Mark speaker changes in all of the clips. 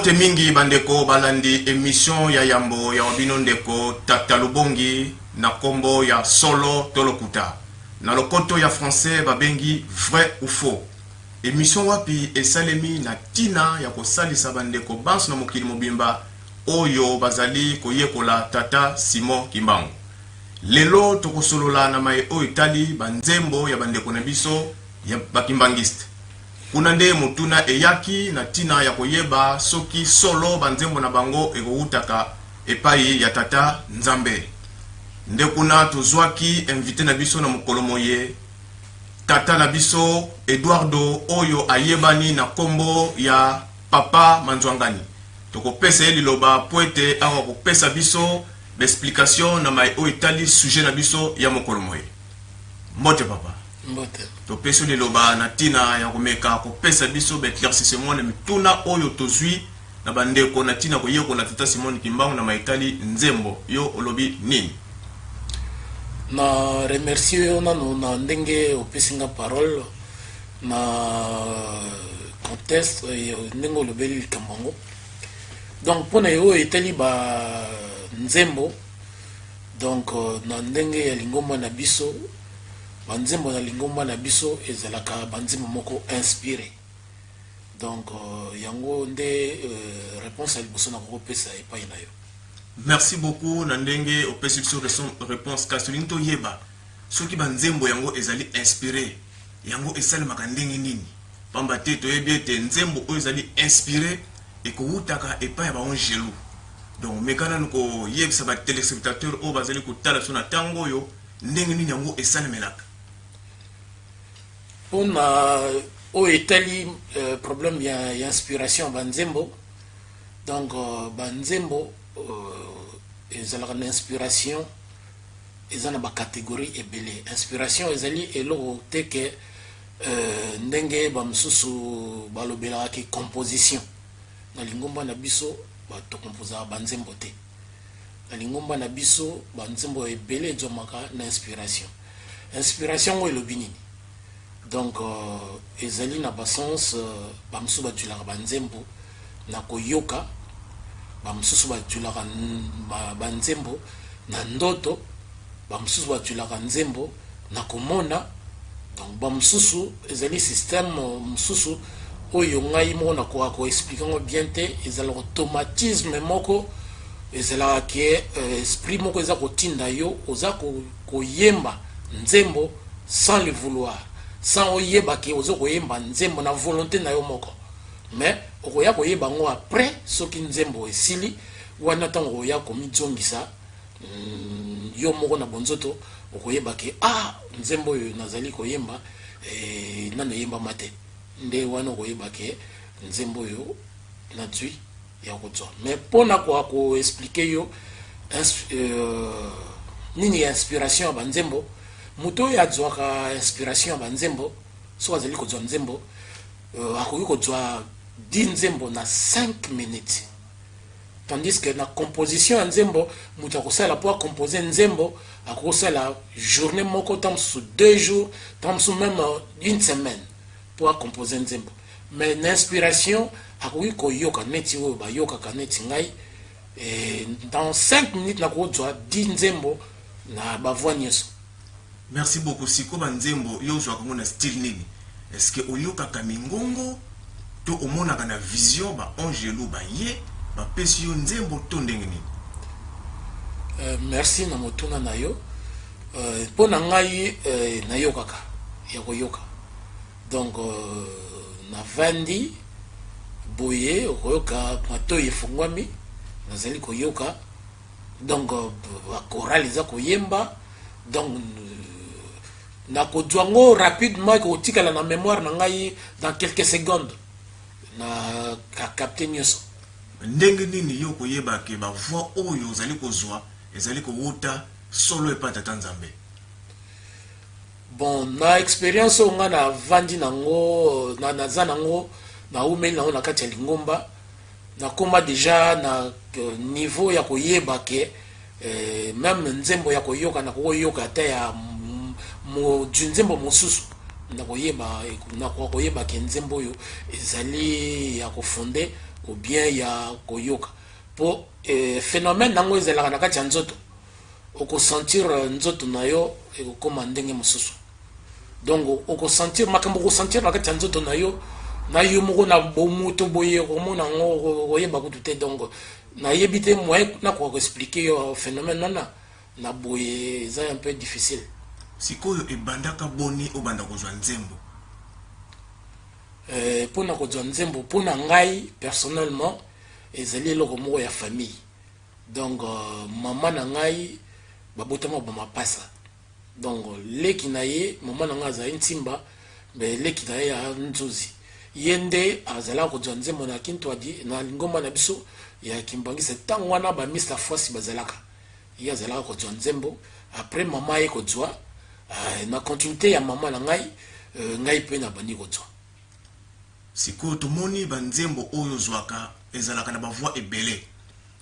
Speaker 1: Mbote mingi bandeko balandi émission ya yambo ya wabino ndeko Tata Lubongi na kombo ya solo tolokuta. Na lokoto ya français babengi vrai ou faux. Émission wapi esalemi na tina ya kosalisa bandeko banso na mokili mobimba oyo bazali koyekola Tata Simon Kimbangu. Lelo tokosolola na mae o itali banzembo ya bandeko na biso ya bakimbangiste. Kuna nde mutuna eyaki na tina ya koyeba soki solo banzembo na bango egoutaka epai ya Tata Nzambe. Nde kuna tozwaki invité na biso na mokolo moye Tata na biso Eduardo oyo ayebani na kombo ya Papa Manzwangani. Tokopesa liloba poete awa kopesa biso l'explication na mai o itali sujet na biso ya mokolo moye. Mbote papa.
Speaker 2: Mbote.
Speaker 1: Topeso liloba na tina ya komeka kopesa biso éclaircissement na mituna oyo tozwi na bandeko na tina koyeko na Tata Simon Kimbangu na maitali nzembo yo olobi nini.
Speaker 2: Na remercier yo na ndenge opesinga parole na contexte ndenge olobeli likambango. Donc pona yo etali ba nzembo donc na ndenge ya lingomba na biso banzembo na lingomba na biso ezalaka banzembo moko inspiré. Donc yango nde réponse à liboso na kopesa epai na yo.
Speaker 1: Merci beaucoup Nandenge opesi sur réponse Kasolinto yeba soki banzembo yango ezali inspiré yango esali makandenge nini pamba te toyebi te nzembo oyo ezali inspiré et ko utaka epai ba onjelu donc mekana nko yebisa ba téléspectateur o bazali kotala sona tango yo ndenge nini yango esali melaka
Speaker 2: pona o etali problème ya inspiration banzembo donc banzembo ezalaka na inspiration ezana ba catégorie ebele inspiration ezali eloko teke ndenge ba msusu balobelaka ki composition na lingomba na biso ba to composer banzembo te na lingomba na biso banzembo ebele ezomaka na inspiration ngo elobi nini donc ezali na ba sens ba msusu batulaka banzembo na koyoka bamsusu batulaka banzembo na ndoto bamsusu batulaka nzembo na komona donc bamsusu ezali système msusu oyo ngai moko na ko expliquer ngo bien te ezala automatisme moko ezala ke esprit moko eza kotinda yo oza koyemba nzembo sans le vouloir sans oyeba ke ozo koyemba nzembo na volonté na yo moko. Mais okoya koyeba ngo après soki nzembo esili wana tango oya komizongisa yo moko na bonzoto okoyeba ke nzembo yo nazali koyemba nana yemba mate nde wana okoyeba ke nzembo yo na tui ya kotswa. Mais pona ko expliquer yo nini ya inspiration ba nzembo muto ya zwaka inspiration ba nzembo so azali kotswa nzembo akoki kotswa 10 nzembo na 5 minutes. Tandis que na composition nzembo mutu akosala po composer nzembo akosala journée moko tam sous 2 jours tam sous même une semaine pour composer nzembo. Mais l'inspiration akoki koyoka neti oyo bayoka kaneti ngai dans 5 minutes na kotswa 10 nzembo na bavoix nyeso.
Speaker 1: Merci beaucoup siko banzembo yo zwa kongo na style nini. Est-ce que oyoka kamingongo to omonaka na vision ba angelu ba ye ba pesi yo nzembo to ndenge nini?
Speaker 2: Merci na motuna na yo pona ngai nayokaka ya koyoka donc na vandi boye okoyoka mato efungwami nazali koyoka donc ba chorale za koyemba donc na kodwango rapidement ko tikala na mémoire na ngai dans quelques secondes na capter nyoso.
Speaker 1: Ndenge nini yo koyeba ke ba voix oyo zali kozwa ezali ko wuta solo epa Tata Nzambe?
Speaker 2: Bon na expérience nga na vandi nango na nango na umeli nango na kati ya lingomba na koma déjà na niveau ya koyeba ke même nzembo ya koyoka na koyoka ta ya mo nzembo mosusu na koyeba ke nzembo yo ezali ya kofonde ou bien ya koyoka po phénomène nango ezalaka na kati ya nzoto okosentir nzoto na yo ekokoma ndenge mosusu donc okosentir makambo okosentir na kati ya nzoto na yo moko na bomuto boye komona ngo oyeba kutu te donc nayebi te moyen na koexpliquer yo phénomène nana na boye eza un peu difficile
Speaker 1: sikoyo ebandaka boni obanda kozwa nzembo
Speaker 2: mpona kozwa nzembo mpona ngai personnellement ezali eloko moko ya famille donc mama na ngai babotama bamapasa donc leki na ye mama na ngai azali ntimba me leki na ye ya nzuzi ye nde azalaka kozwa nzembo na kintwadi na lingomba na biso ya kimbangisa ntango wana bamista fosi bazalaka ye azalaka kozwa nzembo après mama ye kozwa na continuité ya mama na ngai ngai mpe na bandi kozwa
Speaker 1: sikoyo tomoni banzembo oyo zwaka ezalaka na bavoi ebele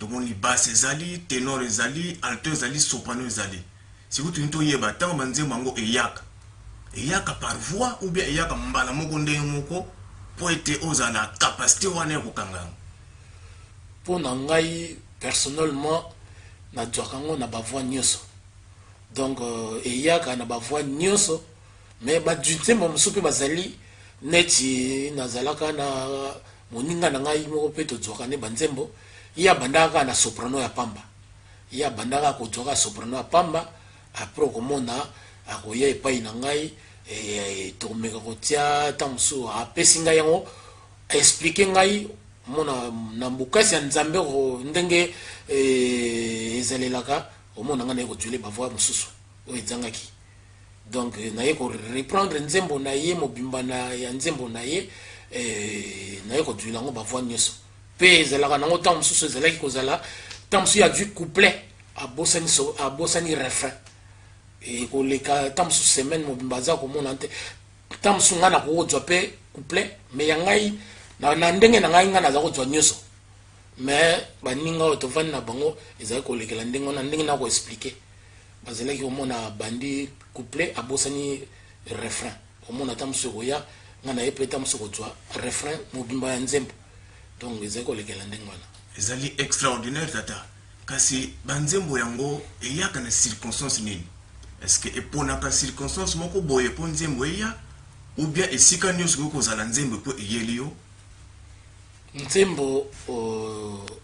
Speaker 1: tomoni basse ezali ténor ezali alto ezali soprano ezali sikoyo toni toyeba ntango banzembo yango eyaka par voix ou bien eyaka mbala moko ndenge moko po ete ozala na capacité wana ya kokanga yango
Speaker 2: mpo na ngai personnellement nazwaka yango na bavoi nyonso donc eyaka na bavoi nyonso mais banzembo mosusu mpe bazali neti nazalaka na moninga na ngai moko mpe tozwaka ne banzembo ye abandaka na soprano ya pamba ye abandaka kozwaka soprano ya pamba apres okomona akoya epai na ngai tokomeka kotia ntango mosusu apesi ngai yango aexplike ngai omona na mbokasi ya nzambe ndenge ezalelaka omona ngai naye kodwile bavoi mosusu oyo ezangaki donc naye koreprendre nzembo na ye mobimba ya nzembo na ye naye kodwila yango bavoi nyonso mpe ezalaka nango ntango mosusu ezalaki kozala ntango mosusu ya dwi couplet abosani refrain ekoleka ntango mosusu semaine mobimba aza komona te ntango mosusu ngai nakokozwa mpe couplet mais ya ngai na ndenge na ngai naza kozwa nyonso mais baninga oyo tovandi na bango ezalaki kolekela ndenge wana ndenge nakoexplike bazalaki komona bandi couplet abosani refrain omona ntango mosusu ekoya ngai naye mpe ntango mosusu kozwa refrain mobimba ya nzembo donc ezali kolekela ndenge wana
Speaker 1: ezali extraordinaire tata kasi banzembo yango eyaka na circonstance nini est-ce que eponaka circonstance moko boye mpo nzembo eya ou bien esika nyonso koki kozala nzembo mpo eyeli yo
Speaker 2: nzembo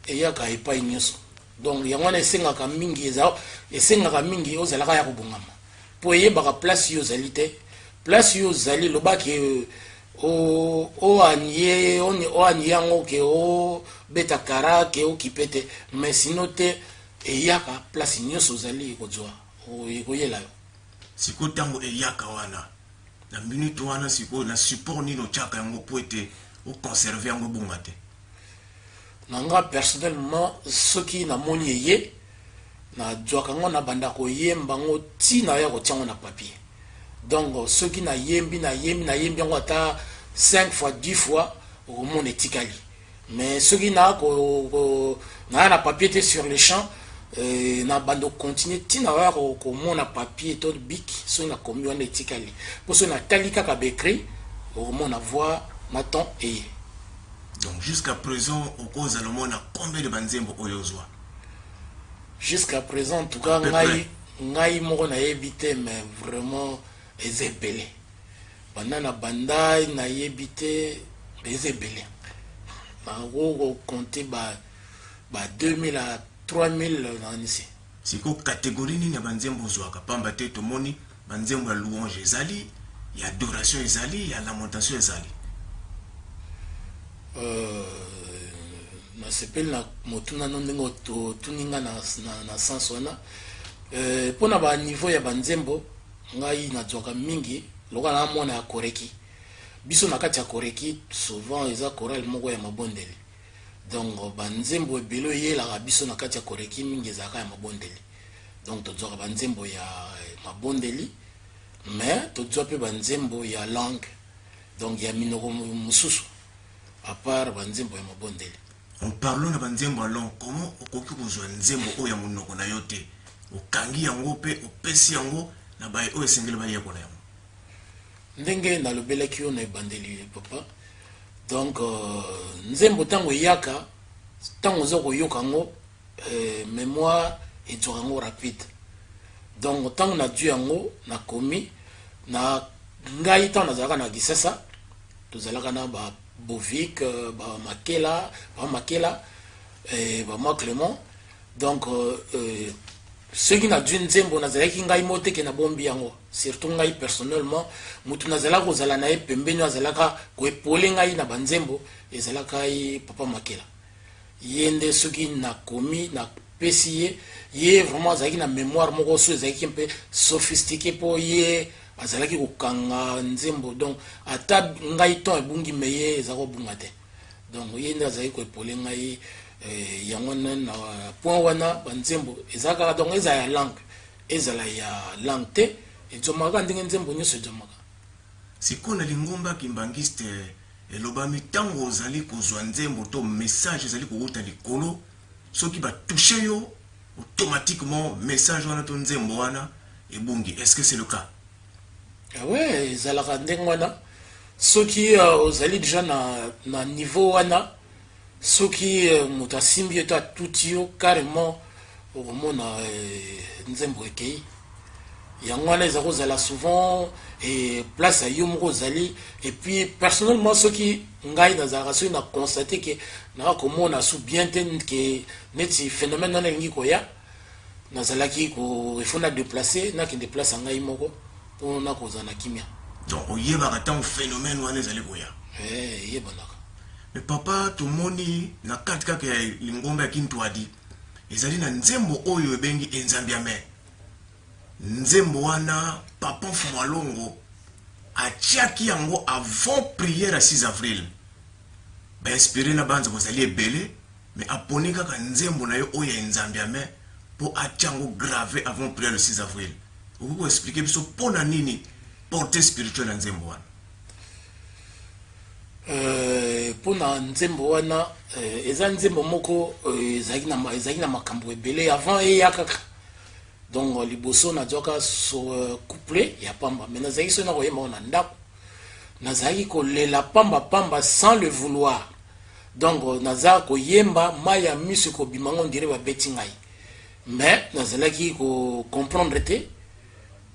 Speaker 2: eyaka epai nyonso donc yango wana esengaka mingi ozalaka ya kobongama mpo eyebaka place yo ozali te place yo ozali lobaki oanie yango ke obeta kara ke okipe te mais sino te eyaka place nyonso ozali ekozwa ekoyela yo
Speaker 1: sikoyo ntango eyaka wana na minute wana sikoyo na support nini otyaka yango mpo ete oconserve yango ebonga te
Speaker 2: na nga personnellement soki namoni eye nazwaka ngo na banda koyemba ngo ntina ya kotia ngo na papier donc soki nayembi yango ata 5 fois 10 fois okomona etikali mais soki naa na papier te sur le champ na bando continue ntina ya komona papier to bic soki nakomi wana etikali mpo soki natali kaka baécrit okomona voix na ton eye.
Speaker 1: Donc jusqu'à présent, au cause de l'homme, combien de banzembo oyozwa?
Speaker 2: Jusqu'à présent, en tout cas, ngai moko na yebite mais vraiment ezebele. Banana bandai na yebite ezebele. Na go compter ba 2000 à 3000 dans ici.
Speaker 1: Siko catégorie ni na banzembo zwaka pamba te to moni banzembo ya louange ezali, ya adoration ezali, ya lamentation ezali.
Speaker 2: Na sepeli na motuna ndenge tuninga na sens wana pona ba niveau ya banzembo ngai nazwaka mingi loka na mona ya koreki biso na kati ya koreki souvent eza chorale moko ya mabondeli donc banzembo ebelo yelaka biso na kati ya koreki mingi ezalaka ya mabondeli donc tozwaka banzembo ya mabondeli mais tozwa mpe banzembo ya langue donc ya minoko mosusu à part banzembo ya mabondeli.
Speaker 1: En parlant de banzembo alors comment okoki kozwa nzembo oyo ya monoko na yo te okangi yango pe opesi yango na baye oyo esengeli bayekola yango
Speaker 2: ndenge nalobelaki yo na ebandeli papa Donc nzembo tango yaka tango zoko yokango mémoire et turango rapide. Donc tango na dû yango na komi na ngai tango nazalaka na Gisasa tozalaka na ba Bovik ba Makela ba Clément. Donc ceux qui na dû nzembo nazalaki ngai moteke na bombi yango surtout ngai personnellement mutu nazalaka kozala na ye pembeni azalaka koepole ngai na banzembo ezalaka papa Makela yende soki na komi na pesi ye vraiment azalaki na mémoire moko so ezalaki un peu sophistiqué po ye azalaki kokanga nzembo. Donc ata ngai ton ebungi meye ezako bunga te. Donc yende azalaki koepole ngai yango na point wana banzembo ezaka donc eza ya langue ezala ya langue te ezomaka ndenge nzembo nyonso ezomaka.
Speaker 1: Sikona lingomba kimbangiste elobami tango ozali kozwa nzembo to message ezali kouta likolo soki ba toucher yo automatiquement message wana to nzembo wana ebungi. Est-ce que c'est le cas?
Speaker 2: Ah ouais, ezalaka ndenge wana soki ozali déjà na niveau wana soki moto asimbi yo to atuti yo carrément okomona nzembo ekei yango wana eza kozala souvent place ya yo moko ozali. Et puis personnellement soki ngai nazalaka soki na constate ke naka komona su bien te ke neti phénomène wana elingi koya nazalaki ifo na déplacer nakende place ya ngai moko mpo nakozala na kimia.
Speaker 1: Donc oyebaka ntango phénomène wana ezali koya
Speaker 2: yebanaka.
Speaker 1: Mais papa tomoni na kati kaka ya lingomba ya Kintwadi ezali na nzembo oyo ebengi enzambiame. Nzembo wana papa Mfumalongo atiaki yango avant prière à 6 avril. Ba inspiré na banza kozali ebele mais aponi kaka nzembo na yo oyo enzambiame po atiango gravé avant prière le 6 avril. Vous pouvez expliquer biso pona nini portée spirituelle na nzembo wana?
Speaker 2: Pona nzembo wana eza nzembo moko ezalaki na makambo ebele avant eyaka. Donc liboso nazwaka so couplé ya pamba mais nazalaki so na koyemba na ndako nazalaki kolela pamba sans le vouloir. Donc nazalaki koyemba maya miso kobima ngo ndire babeti ngai mais nazalaki ko comprendre te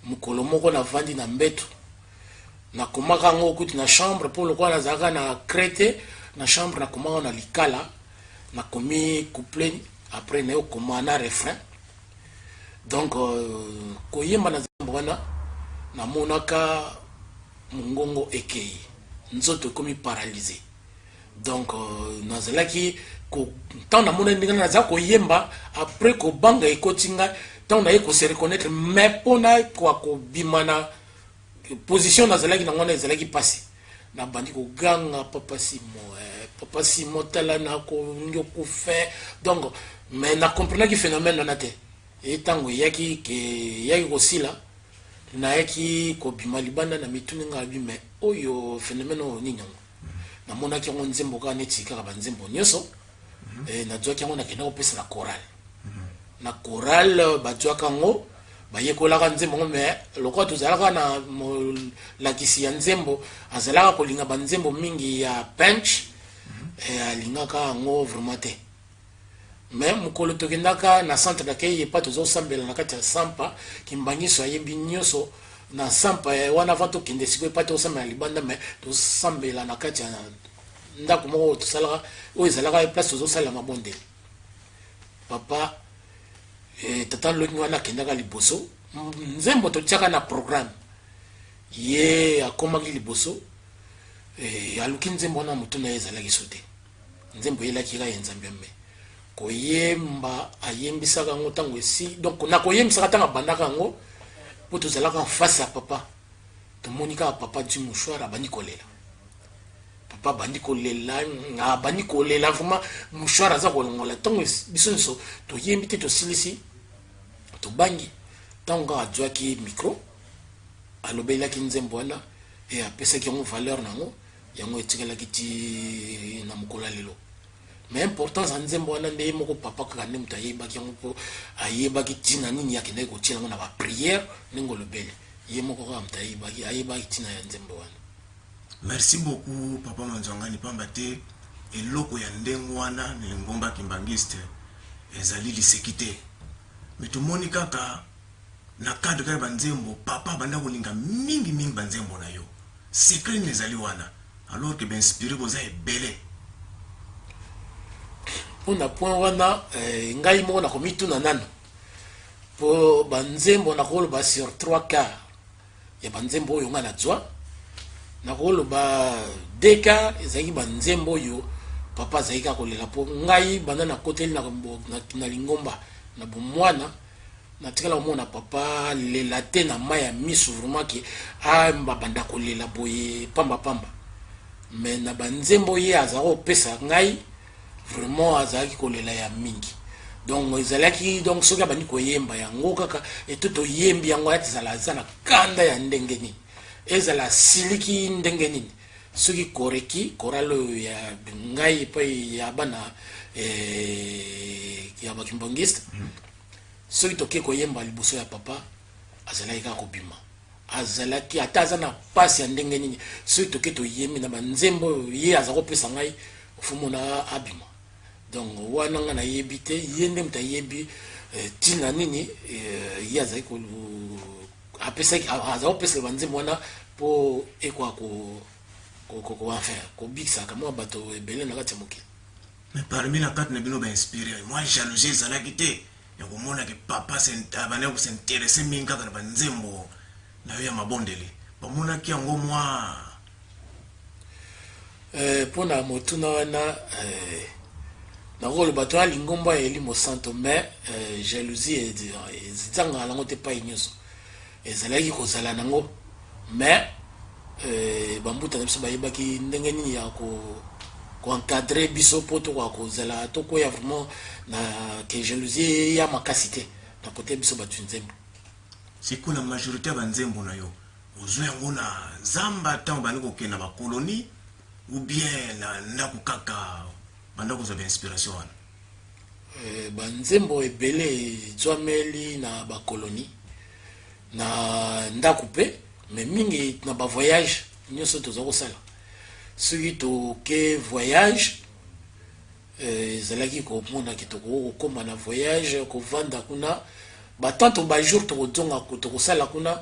Speaker 2: mukolo moko na vandi na mbeto na komaka ngo kuti na chambre pour le quoi nazalaka na crête na chambre na komaka na likala na komi couplé après na komana refrain. Donc koyemba na nzembo wana namonaka mongongo ekei nzoto komi paralysé. Donc nazalaki tant namona ndenge naza koyemba après kobanga ekotinga tant na ye ko se reconnaître mais pona kwa kobima na position nazalaki na ngona ezalaki passé na bandi ko ganga papa Simo tala na ko ndoko fait. Donc mais na comprendre ki phénomène na te et tango yaki kosila na yaki kobima libanda na mituni ngabi mais oyo phénomène o ninyango na mona ki ngo nzembo ka neti kaka banzembo nyoso na jwa ki ngo na kena opesa na chorale na chorale ba jwa kango ba yekola ka nzembo mais lokwa tuzalaka na la kisi ya nzembo azalaka kolinga banzembo mingi ya punch alinga ka ngo vraiment te. Mais mukolo tokendaka na centre d'accueil yepa tozo sambela na kati ya sampa kimbangiso ayembi nyoso na sampa wana avant tokende siko yepa tozo sambela libanda mais tozo sambela na kati ya ndako moko tosalaka oyo ezalaka place tozo sala mabonde. Papa tata loki wana kendaka liboso nzembo totiaka na programme ye akomaki liboso aluki nzembo wana mutu na ye ezalaki so te nzembo yelaki ka enzambiame koyemba ayembisaka ngo tango esi. Donc na koyembisaka tanga bandaka ngo po tozalaka en face à papa tomoni ka papa du mouchoir abandi kolela papa bandi kolela nga bandi kolela vraiment mouchoir aza kolongola tango biso nso toyembi te tosilisi tobangi tango adwaki micro alobelaki nzembo wana et apesaki yango valeur nango yango etikalaki ti na mokolo lelo. Mais importance en nzembo wana nde moko papa kaka nde muta yebaki yango po ayebaki tina nini yakende ko tina na ba prière ningo lobele ye moko kaka muta yebaki tina ya nzembo wana.
Speaker 1: Merci beaucoup papa Manzangani Pambate et loko ya ndengwana ni ngomba kimbangiste ezali lisekite. Mais tout moni kaka na cadre ya banzembo papa banda kolinga mingi banzembo na yo. Secret nezali wana alors que ben inspiré boza ebele.
Speaker 2: Pona point wana ngai mo na komitu na nano. Po banzembo na koloba sur 3 quarts. Ya banzembo oyo nga na zwa. Na koloba 2 quarts ezali banzembo oyo papa zaika kolela po ngai banda na koteli na lingomba na bomwana na tikala mona papa lela te na maya misu vraiment ki banda kolela boye pamba mais na banzembo ye azaro pesa ngai vraiment azaki kolela ya mingi donc ezalaki donc soka bani koyemba yango kaka etoto yembi yango ati zala zana kanda ya ndenge nini ezala siliki ndenge nini soki koreki koralo ya ngai pa ya bana ya bakimbongiste soki toke koyemba liboso ya papa azalaki kaka kobima azalaki ata aza na pasi ya ndenge nini soki toke toyembi na banzembo ye aza kopesa ngai ofumona abima donc wana nga nayebi te ye nde mutu ayebi ntina nini ye azalaki apesaki aza kopesa banzembo wana mpo ekwa enfin kobikisaka mwa bato ebele na kati ya mokili.
Speaker 1: Mais parmi la carte nebino ba inspiré moi jalousie ezalaki te ya komona ke papa abana kosinteresse mingi kaka na banzembo na yo ya mabondeli bamonaki yango mwa
Speaker 2: mpona motuna wana nakoloba to alingomba eli mosanto mais jalousie ezizangaka nango te pai nyonso ezalaki kozala nango mais bambuta na biso bayebaki ndenge nini ya encadrer biso po tokoka kozala tokoya vraiment na ke jalousie ya makasi te na kote biso bato nzembo
Speaker 1: siku na majorité ya banzembo na yo ozwa yango na zamba ntango bandi kokenda bakoloni ou bien na ndako kaka banda kozwa bainspiration wana
Speaker 2: banzembo ebele ezwameli na bakoloni na ndako mpe mais mingi na bavoyage nyonso toza kosala soki toke voyage ezalaki komonaki tokokoma na voyage kovanda kuna batanto bajour tokosala kuna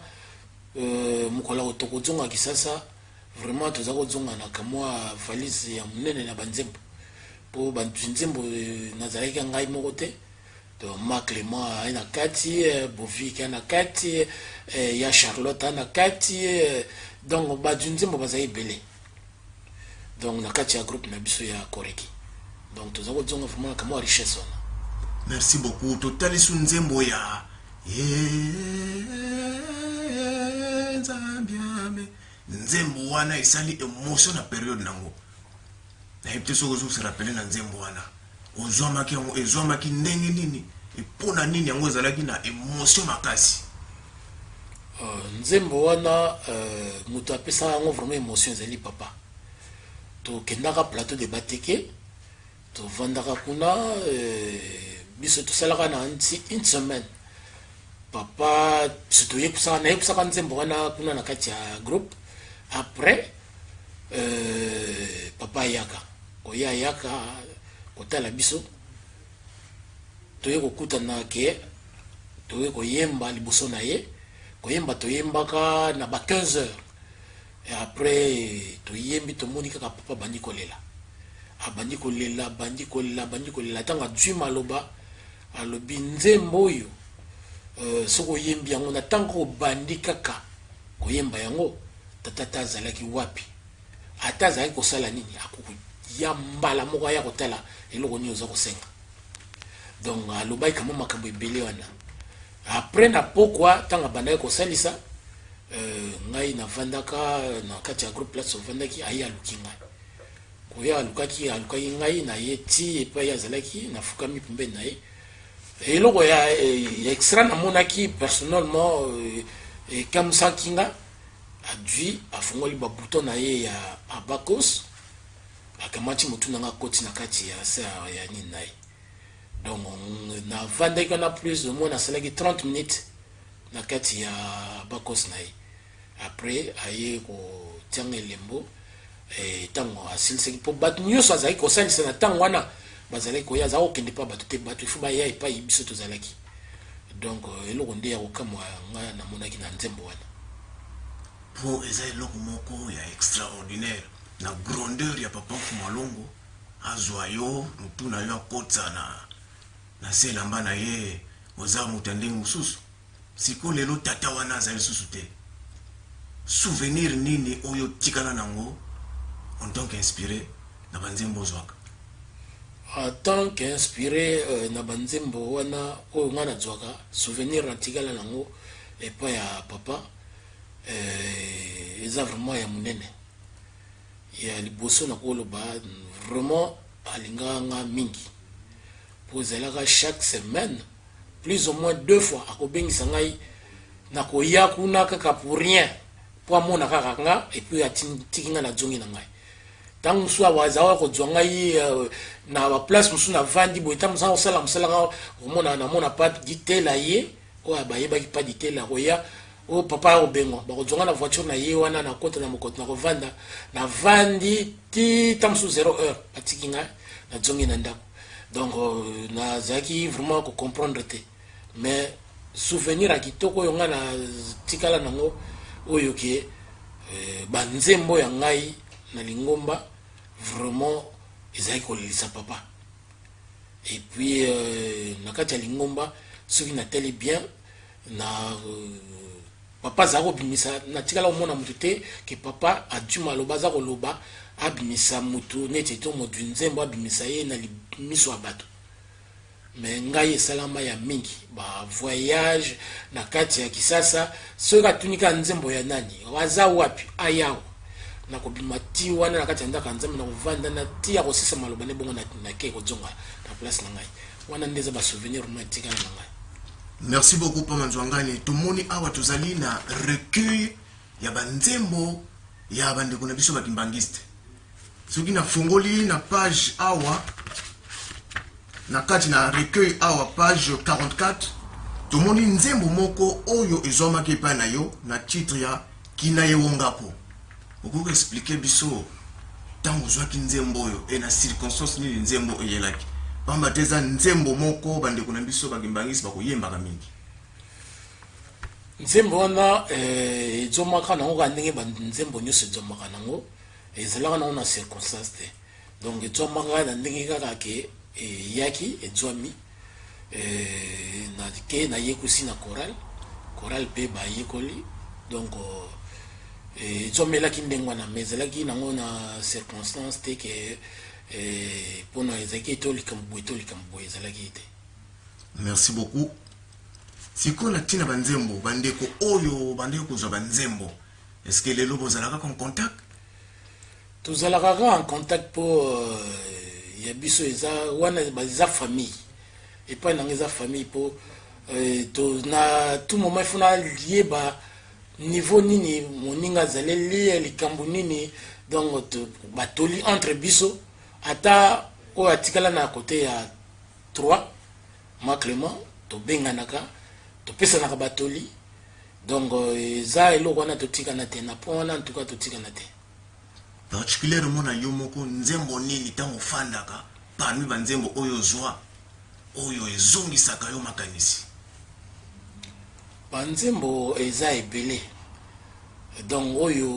Speaker 2: mokolo tokozonga kisasa vraiment toza kozonga na kamwa valise ya monene na banzembo mpo banzembo nazalaki ngai moko te Marc Clément aye na kati Bovic aye na kati ya Charlotte aye na kati donc banzembo bazali ebele donc na kati ya groupe na biso ya koreki donc toza kozonga vraiment na kamwa richesse wana.
Speaker 1: Merci beaucoup totali su nzembo ya nzambiame nzembo wana esali émotion na période nango na yebite soko zo se rappeler na nzembo wana ozwamaki yango ezwamaki ndenge nini epona nini yango ezalaki na émotion makasi
Speaker 2: nzembo wana moto apesa yango vraiment émotion ezali papa tokendaka plateau de bateke tovandaka kuna biso tosalaka na une semaine papa biso nayebisaka nzembo wana kuna na kati ya groupe après papa ayaka koya ayaka kotala biso toye kokutana ke toye koyemba liboso na ye koyemba toyembaka na ba 15 heures et après toyembi tomoni kaka papa bandi kolela abandi kolela tanga djuma aloba alobi nzembo oyo soko yembi yango na tango obandi kaka koyemba yango tata azalaki wapi ata azalaki kosala nini akuku ya mbala moko ya kotala eloko nini oza kosenga donc alobaki kama makambo ebele wana après na pokwa tanga bandaki kosalisa ngai navandaka na kati ya groupe place ovandaki aye aluki ngai koya alukaki ngai na ye ti epai azalaki nafukami pembeni na ye eloko ya extra namonaki personnellement ekamusaki nga adui afungoli babouton na ye ya abakos akamati motu nanga koti na kati ya sa ya nini na ye donc navandaki wana plus de moins nasalaki 30 minutes na kati ya bakos na ye après aye kotianga elembo ntango asilisaki mpo bato nyonso azalaki kosalisa na ntango wana bazalaki koya aza kokende mpa bato te bato ifo baya epai biso tozalaki donc eloko nde ya kokamwa ngai namonaki na nzembo wana
Speaker 1: po eza eloko moko ya extraordinaire na grandeur ya papa Fumalongo azwa yo mutu na yo akotsa na se elamba na ye oza moto ya ndenge mosusu siko lelo tata wana azali lisusu te souvenir nini oyo tikala nango en tant qu'inspiré na banzembo ozwaka
Speaker 2: en tant qu'inspiré na banzembo wana oyo ngai nazwaka souvenir na tikala nango epai ya papa eza vraiment ya monene ya liboso na koloba vraiment alingaka nga mingi po ezalaka chaque semaine plus ou moins 2 fois akobengisa ngai na koya kuna kaka pour rien po amona kaka nga epuis atiki nga na zongi na ngai ntango mosusu azawa kozwa ngai na baplace mosusu na vandi boye ntango mosusu akosala mosala nga omona namona pa ditela ye oyo bayebaki pa ditela koya oyo papa akobengwa bakozwa nga na voiture na ye wana na kota na mokoto na kovanda na vandi ti ntango mosusu 0 heure atiki nga na zongi na ndako donc nazalaki vraiment kocomprendre te mais souvenir ya kitoko oyo ngai na tikala nango oyo ke banzembo ya ngai na lingomba vraiment ezalaki kolelisa papa et puis na kati ya lingomba soki natali bien na papa aza kobimisa natikala komona motu te ke papa aduma aloba aza koloba abimisa motu neti to motu nzembo abimisa ye na miso ya bato mais ngai esalama ya mingi ba voyage na kati ya Kisasa soki atunika nzembo ya nani waza wapi ayawo na kobima ti wana na kati ya ndaka nzembo na kovanda na ti ya kosisa maloba ne bongo na ke kozonga na place na ngai wana ndeza ba souvenir na tikala na ngai.
Speaker 1: Merci beaucoup Papa Nzwangani. Tumoni awa tozali na recueil ya banzembo ya bandeko na biso bakimbangiste. Soki na fongoli na page awa na kati na recueil awa page 44 tumoni nzembo moko oyo ezomaki epai na yo na titre ya Kina ye wongapo. Okoki expliquer biso tango ozwaki nzembo oyo e na circonstance nini nzembo eyelaki pamba teza nzembo moko bandeko na biso bakimbangisi bakoyembaka mingi
Speaker 2: nzembo wana ezomaka nango ka ndenge banzembo nyonso ezomaka nango ezalaka nango na circonstance te donc ezomaka na ndenge kaka ke yaki ezwami ke nayekusi na choral mpe bayekoli donc ezomelaki ndenge wana mais ezalaki nango na circonstance te ke mpona ezalaki eto likambo boye ezalaki te.
Speaker 1: Merci beaucoup. Siko na tina banzembo bandeko oyo bandeko kozwa banzembo est-ce que lelo bozalaka en contact?
Speaker 2: Tozalaka en contact po ya biso eza wana baza famille epai nanga eza famille po na tout moment ifuna lieba niveau nini moninga azali lia likambo nini donc batoli entre biso ata oyo atikala na kote ya 3 ma Clément tobenganaka topesanaka batoli donc eza eloko wana totikana te na po wana ntuka totikana te.
Speaker 1: Particulièrement na yo moko nzembo nini tango fandaka parmi banzembo oyo zwa oyo ezongisaka yo makanisi?
Speaker 2: Banzembo eza ebele donc oyo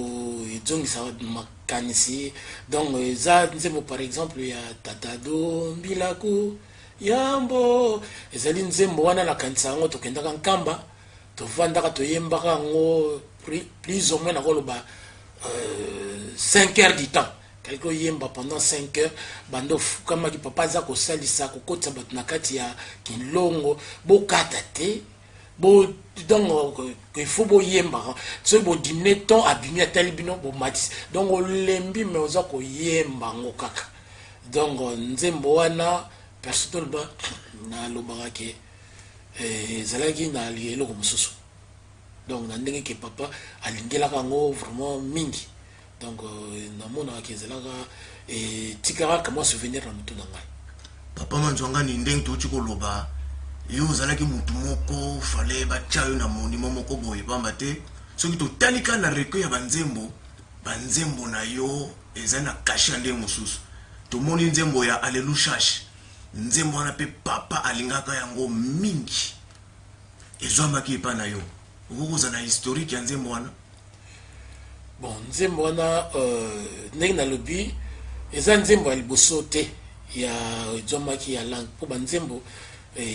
Speaker 2: ezongisaka makanisi donc eza nzembo par exemple ya Tatado Mbilaku Yambo ezali nzembo wana nakanisa yango tokendaka nkamba tovandaka toyembaka yango plus ou moins nakoloba 5 heures du temps quelque yemba pendant 5 heures bando kama ki papa za kosalisa kokotsa bato na kati ya kilongo bokata te bo donc il faut bo yemba so bo dîner ton abimi atali bino bo matis donc olembi mais oza ko yemba ngo kaka donc nzembo wana personnellement na lobaka ke zalaki na lielo mosusu donc na ndenge ke papa alingelaka ngo vraiment mingi donc namonaka ke ezalaka tikaka kama souvenir na mutu na ngai.
Speaker 1: Papa Nzwangani ndenge tochi koloba yo ozalaki mutu moko fale batya yo na monimo moko boye pamba te soki totalika na recueil ya banzembo na yo eza na kasha nde mosusu tomoni nzembo ya Alléluia nzembo wana pe papa alingaka yango mingi ezwamaki epa na yo okokoza na historique ya nzembo wana.
Speaker 2: Bon, nzembo wana ndenge nalobi eza nzembo ya liboso te ya ezwamaki ya langue mpo banzembo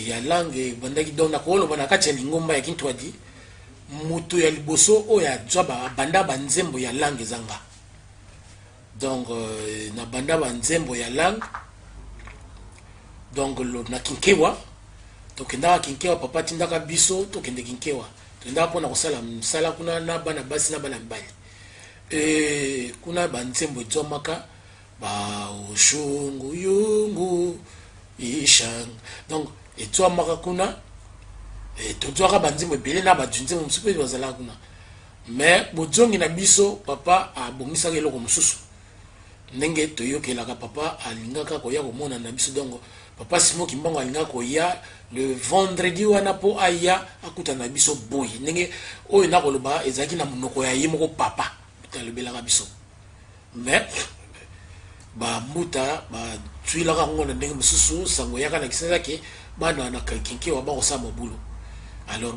Speaker 2: ya langue ebandaki donc nakoloba na kati ya lingomba ya kintwadi moto ya liboso oyo azwa banda banzembo ya langue ezanga donc na banda banzembo ya langue donc na kinkewa tokendaka kinkewa papa tindaka biso tokende kinkewa tokendaka mpona kosala mosala kuna na bana basi na bana mibali kuna banzembo ezwamaka ba ushungu yungu ishang donc ezwamaka kuna tozwaka banzembo ebele na banzembo mosusu mpe bazalaka kuna mais bozongi na biso papa abongisaka eloko mosusu ndenge toyokelaka papa alingaka koya komona na biso donc papa Simon Kimbangu alingaka koya le vendredi wana po aya akutana na biso boye ndenge oyo nakoloba ezalaki na monoko ya ye moko papa talobelaka biso mais bamuta batwilaka ngo na ndenge mosusu sango yaka na kisasa ke bana na kinkewa bakosala mobulu alors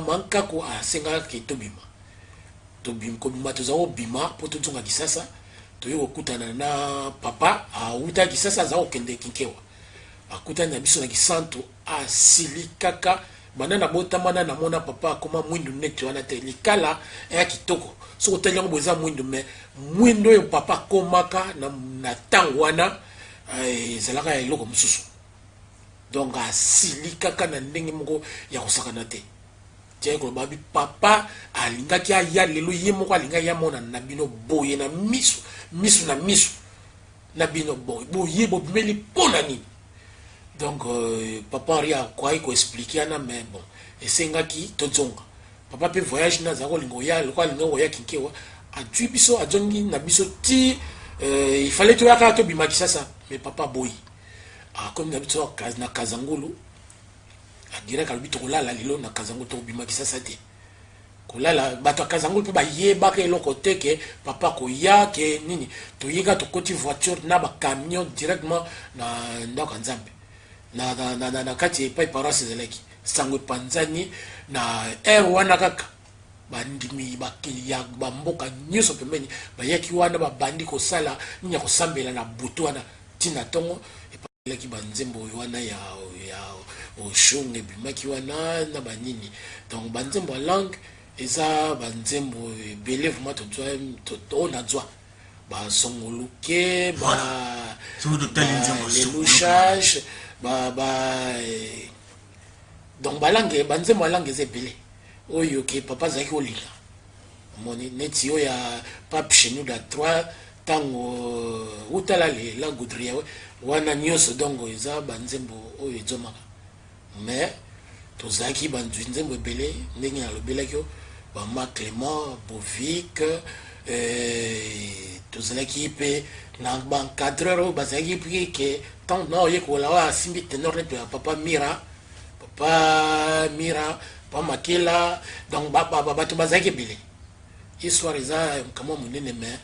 Speaker 2: mankako asengaka ke tobima kobima toza kobima mpo tozonga kisasa toye kokutana na papa auta kisasa aza kokende kinkewa akutani na biso na kisantu asili kaka bana na botamana na mona papa akoma mwindu neti wana te likala ya kitoko so otali yango boza mwindu me mwindu oyo papa akomaka na ntango wana ezalaka ya eloko mosusu donc asili kaka na ndenge moko ya kosakana te tiye koloba bi papa alingaki aya lelo ye moko alingaki amona na bino boye na misu na misu na bino boye bobimeli mpona nini donc papa ari akwai koexplike ana mais bon esengaki tozonga papa pe voyage na azala kolinga oya loko alinga koya kinkewa adwi biso azongi na biso ti il fallait toyaka tobima kisasa mais papa boyi akomi na biso na kazangulu adireka alobi tokolala lelo na kazangulu tokobima kisasa te kolala bato ya kazangulu mpe bayebaka eloko te ke papa koya ke nini toyeka tokoti voiture na bacamion directement na ndako ya nzambe na kati epai paroisse ezalaki sango epanzani na aire wana kaka bandimi ya bamboka nyonso pembeni bayaki wana babandi kosala nini ya kosambela na butu wana ntina ntongo epalaki banzembo wana ya oshungu ebimaki wana na banini donc banzembo ya langue eza banzembo ebele vraiment oyo nazwa basongoluke lelouchage donc balangue banzembo ya langue eza ebele oyo ke papa azalaki kolinga moni neti oyo ya pape chenou da 3 ntango utala la goudria wana nyonso donc eza banzembo oyo ezomaka mais tozalaki banzwi nzembo ebele ndenge nalobelaki yo bama Clément Bovic tozalaki mpe na baencadreur oyo bazalaki mpe ke tant na oyekola oyo asimbi tenor neti ya papa mira pa makela donc bato bazalaki ebele histoire eza kamwa monene mais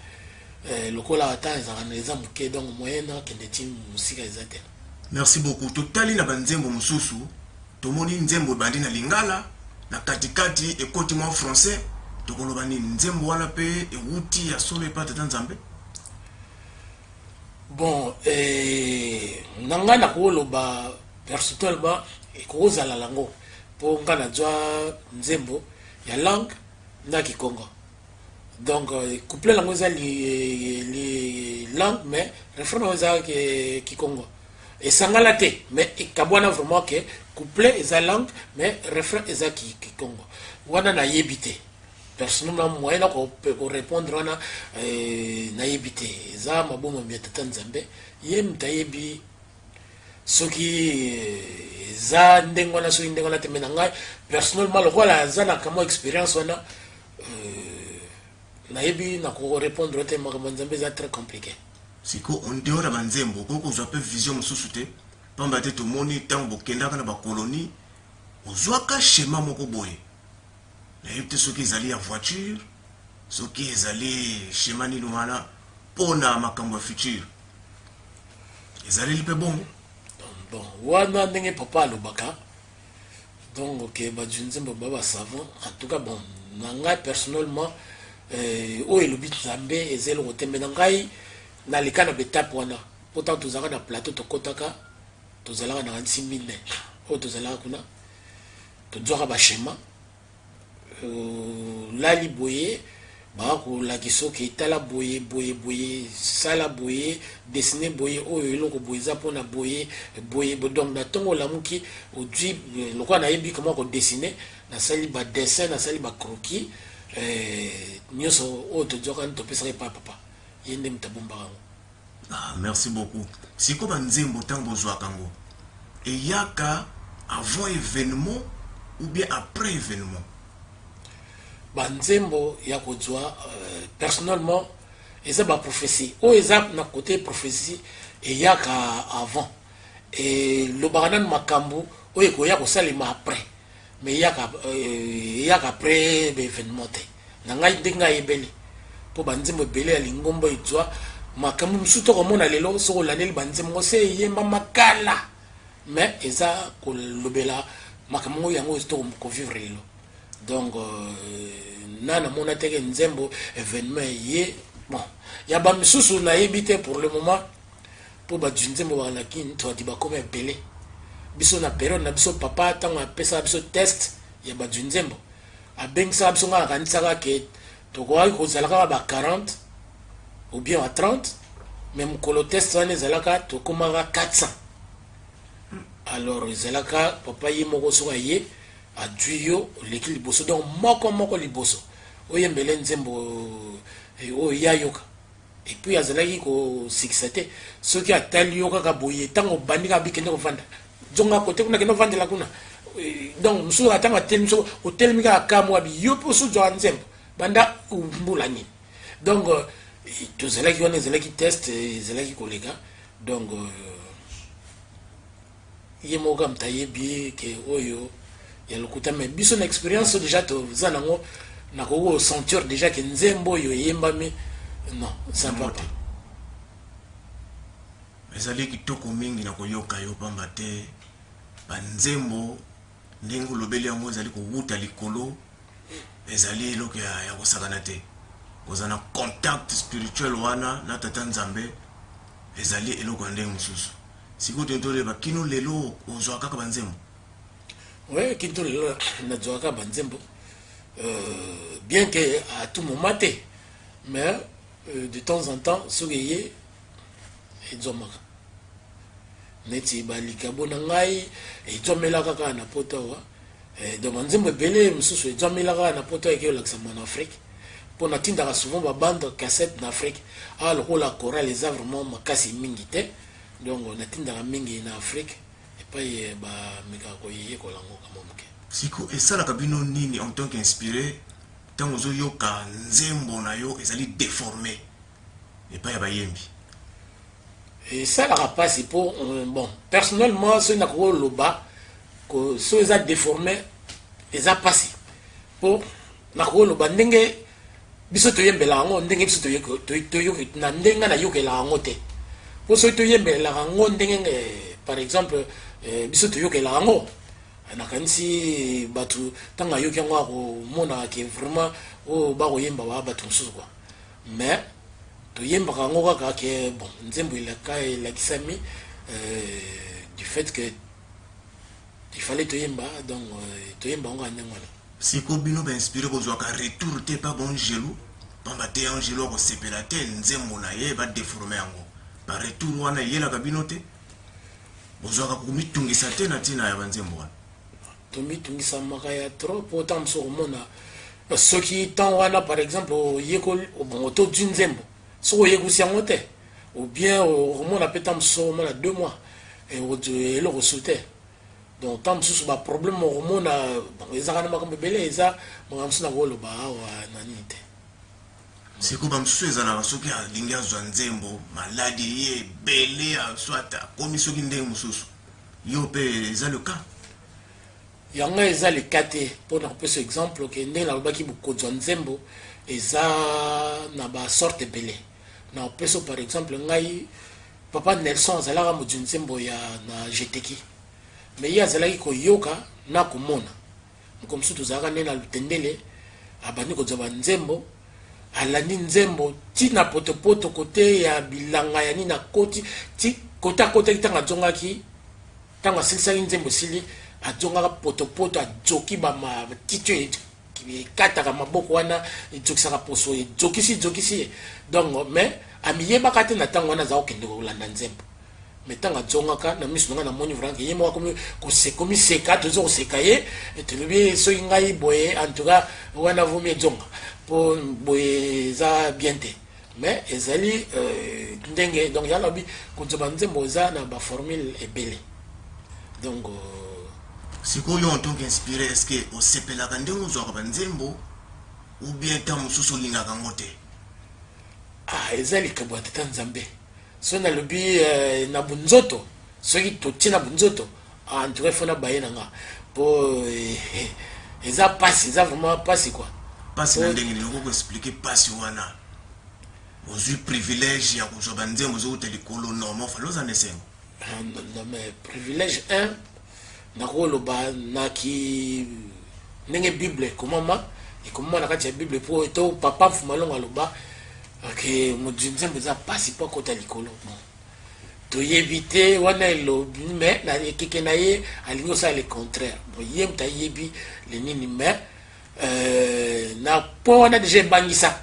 Speaker 2: lokola ata ezalaka eza moke donc moyen nakende ti mosika eza te.
Speaker 1: Merci beaucoup. Totali na banzembo mosusu tomoni nzembo ebandi na lingala na katikati ekoti mwa français tokoloba nini nzembo wana mpe ewuti ya solo epa tata nzambe.
Speaker 2: Bon nanga nakoloba personnellement ekozala lango mpo nga nazwa nzembo ya langue na kikongo donc couplet lango eza langue mais refrain nango eza kikongo esangala te mais ekabwana vraiment ke couplet eza langue mais refrain eza kikongo wana nayebi te personnellement moyen na korépondre wana nayebi te eza mabomami ya tata nzambe ye mutu ayebi soki eza ndenge wana soki ndenge wana te me na ngai personnellement lokola aza na kamwa expérience wana nayebi na korépondre te makambo nzambe eza très compliqué.
Speaker 1: Siko on dehors ya banzembo okozwa mpe vision mosusu te pamba te tomoni ntango bokendaka na bakolonie ozwaka schéma moko boye nayebi te soki ezali ya voiture soki ezali schéma nini wana pona makambo futur ezali lipe bongo.
Speaker 2: Bon wana ndenge papa alobaka donc que Badjunzembo baba savant en tout cas bon nanga personnellement o elobi Nzambe ezelo kotembe nangai na likana betape wana pourtant tozaka na plateau tokotaka tozalaka na 6 000 o tozalaka kuna tozwaka ba schéma lali boye bako la kisoki tala boye boye boye sala boye dessiner boye oyo eloko boye za pona boye boye donc na tongo la muki odi lokwa na yebi comment ko dessiner na sali ba dessin na sali ba croquis nyoso o to joka to pesa pa papa yende mtabomba ngo.
Speaker 1: Ah, merci beaucoup. Siko banzembo tango zwa kango eyaka avant événement ou bien après événement.
Speaker 2: Banzembo ya kozwa personnellement eza ba prophétie o eza na côté prophétie et yaka avant et le baranan makambu o ekoya ko salima après mais yaka après événement te na ngai ndinga yebeli po banzembo belé ya lingombo itwa makambu msuto ko mona lelo so laneli banzembo se yemba makala mais eza ko lobela makambu yango sto ko vivre lelo. Donc nana mona teke nzembo événement yé bon ya ba misusu na yebité pour le moment pour ba nzembo ba na kin to di ba comme belé biso na période na biso papa tango apesa biso test ya ba nzembo a bengisa biso nga kanisaka ke to ko ay ko zalaka ba 40 ou bien à 30 même ko le test wana zalaka to komanga 400 alors zalaka papa yimo ko soka yé a duyo l'équipe liboso donc moko liboso oyembele nzembo o yayoka et puis azalaki ko succéder ce qui a tali yoka ka boye tango bandika bikende ko vanda jonga côté kuna keno vanda la kuna donc musu atanga tel musu hotel mika kamwa bi yopo su jo nzembo banda mbula ni donc to zalaki wana zalaki test zalaki kolega donc yemoka mtaye bi ke oyo il y a le côté mais biso na expérience déjà to zanango na ko sentir déjà que nzembo yo yemba mais non ça va pas
Speaker 1: ezali kitoko mingi na koyoka yo pamba te banzembo ndenge lobeli yango ezali ko wuta likolo ezali eloko ya kosakana te kozana contact spirituel wana na tata Nzambe ezali eloko ndenge mususu siko tentole ba kino lelo ozwa kaka banzembo.
Speaker 2: Oui, qui tout le na joaka banzembo bien que à tout moment mais de temps en temps soyez ezomaka neti balikabo na ngai ezomelaka kaka na poto wa donc banzembo belé mususu ezomelaka na poto ke laksa en Afrique pour na tindaka souvent ba bande cassette en Afrique alors la chorale les a vraiment makasi mingi te donc na tindaka mingi na Afrique et ba mikako yeye ko lango kama mke
Speaker 1: siko esala kabino nini en tant qu'inspiré tango zo yoka nzembo na yo ezali déformé et pas ya bayembi
Speaker 2: et ça la rapace pour bon personnellement ce na ko loba ko so eza déformé eza passé pour na ko loba ndenge biso to yembela ngo ndenge biso to yo na ndenga na yokela ngo te pour so to yembela ngo ndenge par exemple biso to yokela ngo na kanisi batu tanga yoki ngo ko mona ke vraiment o ba ko yemba ba batu mususu quoi mais to yemba ngo kaka ke bon nzembo ila kai la kisami du fait que il fallait to yemba donc to yemba ngo andengo
Speaker 1: siko bino ba inspiré ko zwa ka retour te pas bon gelou pamba te angelo ko sepela te nzembo na ye ba déformer ngo ba retour wana yela kabino te bozwaka kumitungisa te na tina ya banzembo wana
Speaker 2: tomitungisa makaya trop pourtant so mona ce qui tant wana par exemple yeko bon to nzembo so yeko siangote ou bien au mona petam so mona 2 mois et o le resouté donc tant sous ba problème au mona bon ezaka na makambo belé eza mongamsu na wolo ba wa nanite
Speaker 1: siko bamsusu ezana soki alingi azwa nzembo maladi ye belé soit komi soki ndenge mususu yo pe eza le cas
Speaker 2: yanga eza le cas te pour un peu ce exemple que ndenge na lobaki bukozwa nzembo eza na ba sorte belé na peso par exemple ngai papa Nelson azalaka modu nzembo ya na jeteki mais ye azalaki koyoka na komona comme si tozalaka nde na lutendele abandi kozwa banzembo alandi nzembo tina potopoto kote ya bilanga ya nini akoti ti kota kota kitanga azongaki ntango asilisaki nzembo esili azongaka potopoto ajoki batitio ekataka maboko wana ejokisaka poso ejokisi ye donc mais amiyebaka te na ntango wana aza kokende kolanda nzembo mais ntango azongaka na miso nanga namoni vraimen ye moko komiseka toza koseka ye tolobi soki ngai boye en tout cas wana vomi ezonga mpo boye eza bien te mais ezali ndenge donc yalobi kozwa banzembo eza na baformule ebele donc
Speaker 1: sikoyo en tant qu'inspiré est-ce que osepelaka ndenge ozwaka banzembo ou bien ntango mosusu olingaka yango te
Speaker 2: eza likambo ya tata nzambe so nalobi na bunzoto soki totie na bunzoto entouré fona baye na nga mpo eza pasi eza vraiment pasi quoi
Speaker 1: pasi na ndenge nini okoexplike pasi wana ozwi privilège ya kozwa banzembo ozouta likolo normal fale oza na esengo
Speaker 2: mais privilège 1 nakoloba naki ndenge bible ekomama na kati ya bible mpo to papa mfumalongo aloba ke modu nzembo eza pasi mpo akota likolo toyebi te wana elobi mais na ekeke na ye alingi osala le contraire bon ye moto ayebi le nini mais na mpo wana deja ebangisa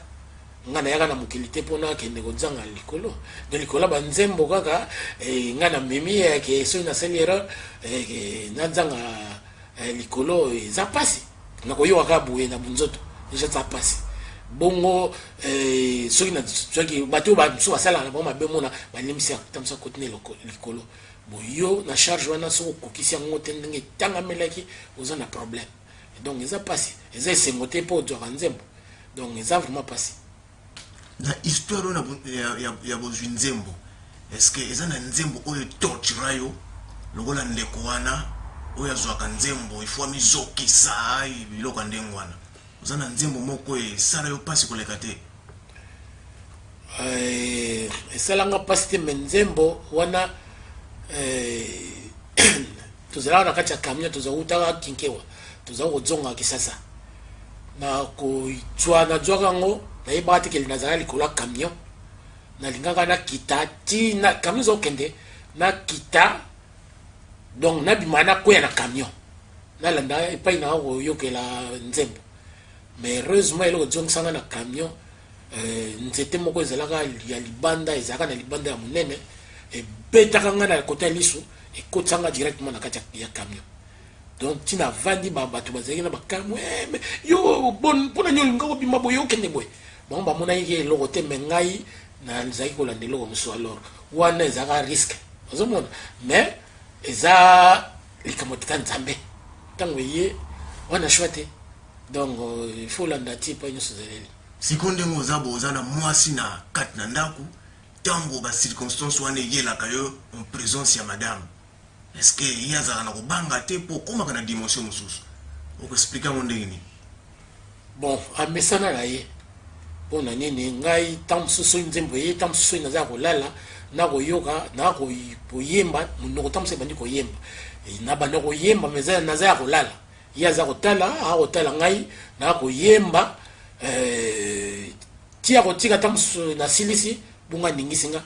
Speaker 2: nga nayaka na mokili te mpona akende kozanga likolo do likolo banzembo kaka nga na memi ke soki nasali erreur nazanga likolo eza pasi nakoyokaka boye na bunzoto deja eza pasi bongo soki bato bamosusu basalaka na bango mabe mona balimisi tamisa kotine likolo boyo na charge wana soki okokisi yango te ndenge etangamelaki oza na problème donc eza pasi eza esengo te mpo ozwaka nzembo donc eza vraiment pasi
Speaker 1: na histoire oyo ya bozwi nzembo est-ce que eza na nzembo oyo tortura yo lokola ndeko wana oyo azwaka nzembo ifo amizokisa biloko ya ndenge wana oza na nzembo moko esala yo mpasi koleka te
Speaker 2: esalanga mpasi te me nzembo wana tozalaka na kati ya camion tozakutaka kinkewa tozaka kozonga kisasa na nazwaka yango nayebaka te kele nazala likolo ya camion nalingaka nakita ti na camion ezokende nakita donc nabima nakwea na camion nalanda epai na koyokela nzembo mais heureusement eloko ezongisanga na camion nzete moko ezalaka ya libanda ezalaka na libanda ya monene ebetaka nga na kote ya liso ekotisanga directement na kati ya camion donc tina vandi bato bazalaki na bakamwe yo mpona nyo olinga kobima boye okende boye bango bamonaki eloko te me ngai nazalaki kolanda eloko mosusu alors wana ezalaka risque ozomona mais eza likambo tata nzambe ntango eye wana shwa te donc il faut landa ti epai nyonso ezaleli
Speaker 1: siko ndenge oza boza na mwasi na kati na ndako ntango bacirconstance wana eyelaka yo en présence ya madame est-ce que ye azalaka na kobanga te mpo okomaka na dimension mosusu okoexplike yango ndenge nini
Speaker 2: bon amesana na ye mpo na nini ngai ntango mosusu oyo nzembo ye ntango mosusu oyo naza kolala nakoyoka nakoyemba monoko ntango mosusu ebandi koyemba nabanda koyemba me naza ya kolala ye aza kotala akotala ngai nakoyemba ti akotika ntango mosusu nasilisi bonga ndingisi nga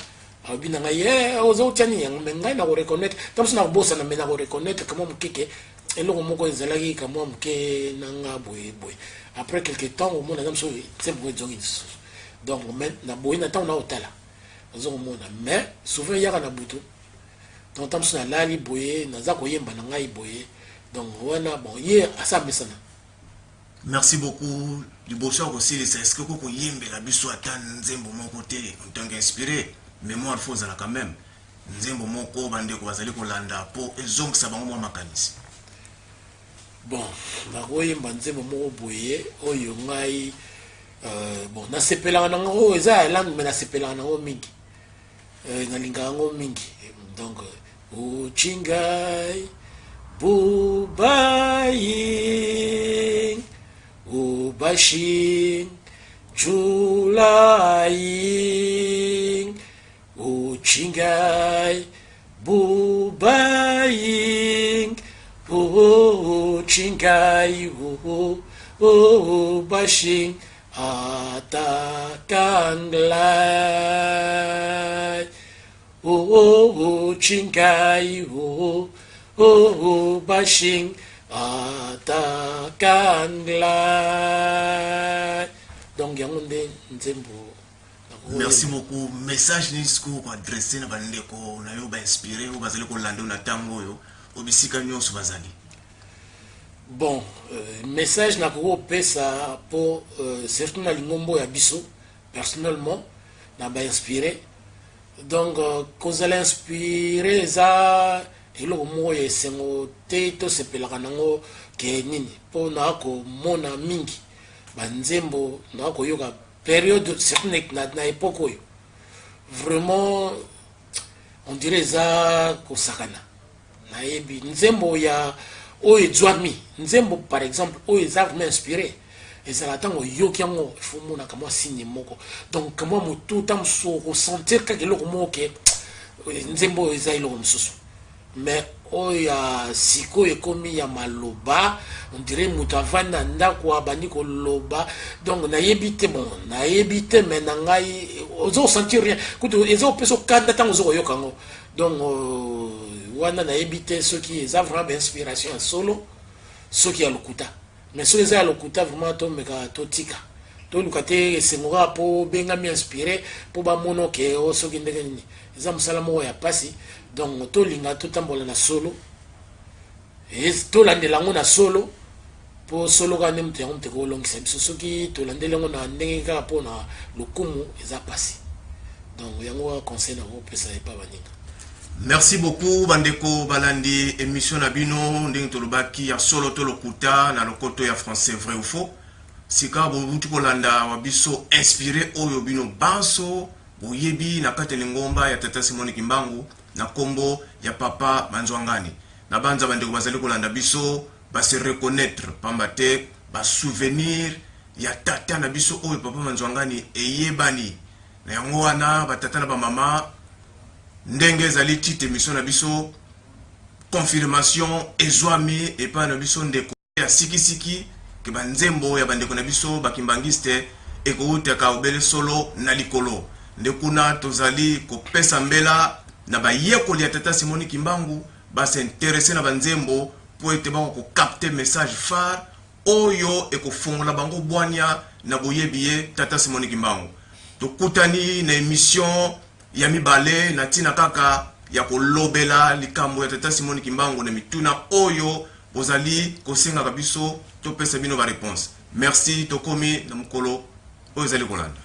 Speaker 2: alobi na ngai oza otiani yango me ngai nakoreconnaitre ntango mosusu nakobosana me nakoreconnaitre kamwa mokeke eloko moko ezalaki kamwa moke na nga boyeboye après quelque temps omona aza mosusu nzembo ezongi lisusu donc na boye na ntango naotala ozokomona mais souvent yaka na butu donc ntango mosusu nalali boye naza koyemba na ngai boye donc wana bon ye asa mesana.
Speaker 1: Merci beaucoup liboso ya kosilisa est-ce que kokoyembela biso ata nzembo moko te en tant qu'inspiré mémoire faut ozala quand même nzembo moko bandeko bazali kolanda mpo ezongisa bango mwa makanisi
Speaker 2: bon nakoyemba nzembo moko boye oyo ngai bon nasepelaka nango oyo eza ya langue mais nasepelaka nango mingi nalingaka yango mingi donc uchingai bubayi ubashin Chulaing, Uchingai, Bubaing, Uchingai, Bashing, Atakanglai, Uchingai, Bashing, Atakanglai. Donc,
Speaker 1: merci beaucoup. Message nisco ko adresser na bandeko na yo ba inspirer ou bazali ko lando na tango yo obisika nyonso bazali.
Speaker 2: Bon, message na ko pesa pour surtout na lingombo ya biso personnellement na ba inspirer. Donc ko zala inspirer za eloko mo yesengo te to sepelaka nango ke nini po na ko mona mingi banzembo na ko yoka période certaine na époque oyo vraiment on dirait ça kosakana na yebi nzembo ya oyo zwami nzembo par exemple oyo za vraiment inspiré ezala tango yoki yango il faut mona kama signe moko donc kama mutu tam so ressentir ka keloko moko ke nzembo eza iloko mususu mais oya siko ekomi ya maloba on dirait mutavana ndako abani ko loba donc na yebite bon na yebite mais na ngai ozo sentir rien kuto ezo peso kanda tango zo yokango donc wana na yebite ceux qui eza vraiment inspiration solo ceux qui a lokuta mais ceux qui a lokuta vraiment to meka to tika to lukate sengora po benga mi inspiré po ba mono ke o soki ndenge nini eza musala mo ya pasi. Donc, tout linga tout tambola na solo. Et tout landelango na solo. Pour solo ka nem te on te ko long sem soki to landelango na ndenge ka po na lokumu eza passé. Donc, yango conseil na ko pesa e pa baninga.
Speaker 1: Merci beaucoup bandeko balandi émission na bino ndenge tolobaki ya solo to lokuta na lokoto ya français vrai ou faux. Sika bo mutu ko landa wabiso inspiré oyo bino banso boyebi na katele ngomba ya tata Simone Kimbangu na kombo ya papa Manzwangani na banza bandeko bazali kolanda biso ba se reconnaître pambate ba souvenir ya tata na biso oyo papa Manzwangani eyebani na yango wana ba tata na ba mama ndenge ezali tite émission na biso confirmation ezwami epa na biso ndeko ya sikisiki ke banzembo ya bandeko na biso bakimbangiste ekouta obele solo na likolo ndekuna tozali kopesa mbela na bayekoli ya tata Simone Kimbangu basa intéressé na banzembo po ete bango ko capter message phare oyo ekofungola bango bwania na boyebiye tata Simone Kimbangu. Tokutani na émission ya mibale na tina kaka ya kolobela likambo ya tata Simone Kimbangu na mituna oyo bozali kosenga kabiso to pesa bino ba réponse. Merci tokomi na mukolo oyo zali kolanda.